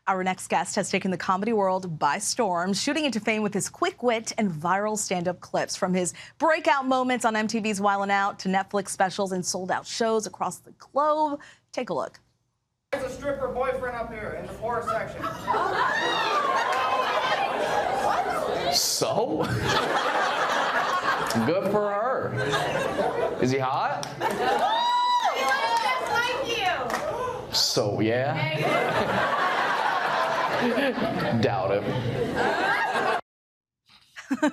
Our next guest has taken the comedy world by storm, shooting into fame with his quick wit and viral stand-up clips. From his breakout moments on MTV's Wildin' Out to Netflix specials and sold-out shows across the globe. Take a look. There's a stripper boyfriend up here in the floor section. So? Good for her. Is he hot? He looks just like you. So, yeah. Doubt him.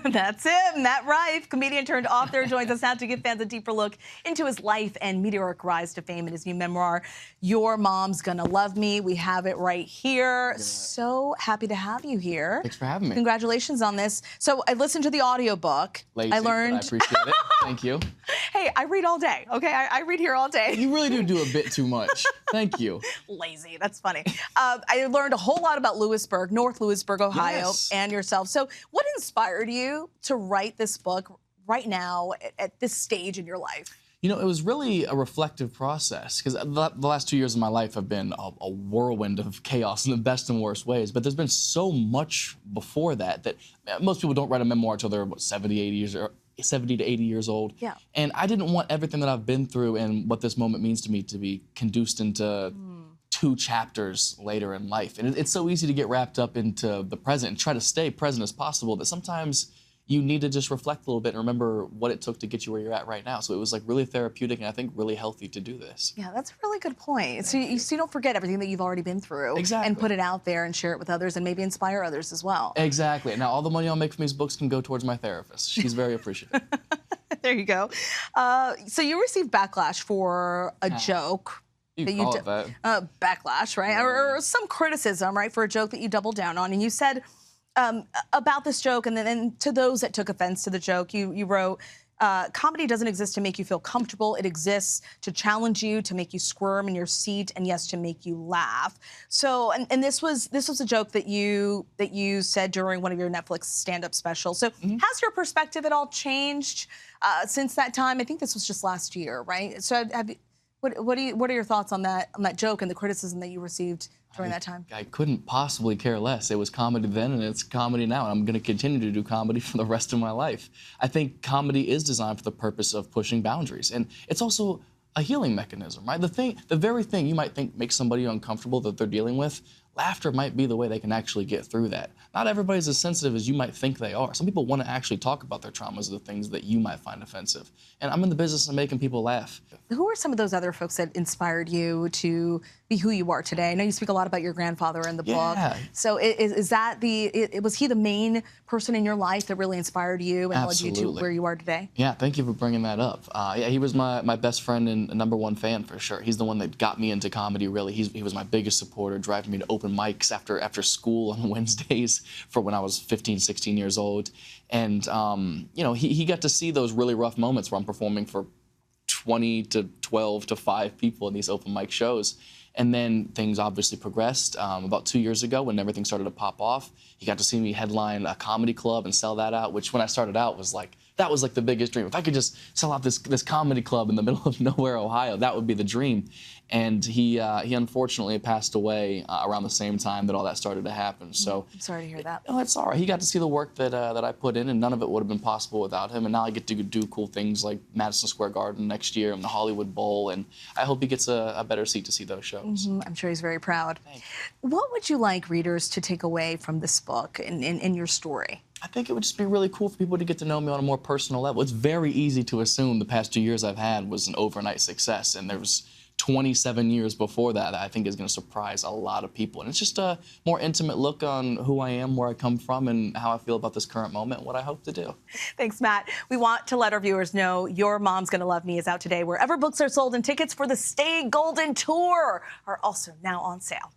That's him. Matt Rife, comedian turned author, joins us now to give fans a deeper look into his life and meteoric rise to fame in his new memoir, Your Mom's Gonna Love Me. We have it right here. Yeah. So happy to have you here. Thanks for having me. Congratulations on this. So I listened to the audiobook. Lazy, I learned. I appreciate it. Thank you. Hey, I read all day, okay? I read here all day. You really do a bit too much. Thank you. Lazy, that's funny. I learned a whole lot about Lewisburg, North Lewisburg, Ohio, yes. and yourself. So what inspired you to write this book right now at this stage in your life? You know, it was really a reflective process because the last 2 years of my life have been a whirlwind of chaos in the best and worst ways. But there's been so much before that most people don't write a memoir until they're, 70 to 80 years old. Yeah. And I didn't want everything that I've been through and what this moment means to me to be conduced into 2 chapters later in life. And it's so easy to get wrapped up into the present and try to stay present as possible that sometimes you need to just reflect a little bit and remember what it took to get you where you're at right now. So it was like really therapeutic and I think really healthy to do this. Yeah, that's a really good point. So you don't forget everything that you've already been through. Exactly. And put it out there and share it with others and maybe inspire others as well. Exactly. Now all the money I'll make from these books can go towards my therapist. She's very appreciative. There you go. So you received backlash for a joke. You call it that. Backlash, right? Or some criticism, right, for a joke that you doubled down on. And you said about this joke, and then to those that took offense to the joke, you wrote, comedy doesn't exist to make you feel comfortable. It exists to challenge you, to make you squirm in your seat, and yes, to make you laugh. So, and this was a joke that you said during one of your Netflix stand-up specials. So, has your perspective at all changed since that time? I think this was just last year, right? So, what are your thoughts on that joke and the criticism that you received during that time? I couldn't possibly care less. It was comedy then and it's comedy now, and I'm going to continue to do comedy for the rest of my life. I think comedy is designed for the purpose of pushing boundaries, and it's also a healing mechanism, right? The very thing you might think makes somebody uncomfortable that they're dealing with, laughter might be the way they can actually get through that. Not everybody's as sensitive as you might think they are. Some people want to actually talk about their traumas or the things that you might find offensive. And I'm in the business of making people laugh. Who are some of those other folks that inspired you to be who you are today? I know you speak a lot about your grandfather in the book. So is that was he the main person in your life that really inspired you and led you to where you are today? Yeah, thank you for bringing that up. Yeah, he was my best friend and #1 fan for sure. He's the one that got me into comedy, really. He was my biggest supporter, driving me to open mics after school on Wednesdays for when I was 15, 16 years old. And, you know, he got to see those really rough moments where I'm performing for 20 to 12 to 5 people in these open mic shows. And then things obviously progressed. About 2 years ago, when everything started to pop off, he got to see me headline a comedy club and sell that out, which when I started out was like, that was like the biggest dream. If I could just sell out this comedy club in the middle of nowhere, Ohio, that would be the dream. And he unfortunately passed away around the same time that all that started to happen. So I'm sorry to hear that. Oh, it's all right. He got to see the work that I put in, and none of it would have been possible without him. And now I get to do cool things like Madison Square Garden next year and the Hollywood Bowl, and I hope he gets a better seat to see those shows. I'm sure he's very proud. Thanks. What would you like readers to take away from this book and your story? I think it would just be really cool for people to get to know me on a more personal level. It's very easy to assume the past 2 years I've had was an overnight success, and there was 27 years before that I think is going to surprise a lot of people. And it's just a more intimate look on who I am, where I come from, and how I feel about this current moment, and what I hope to do. Thanks, Matt. We want to let our viewers know Your Mom's Gonna Love Me is out today wherever books are sold, and tickets for the Stay Golden Tour are also now on sale.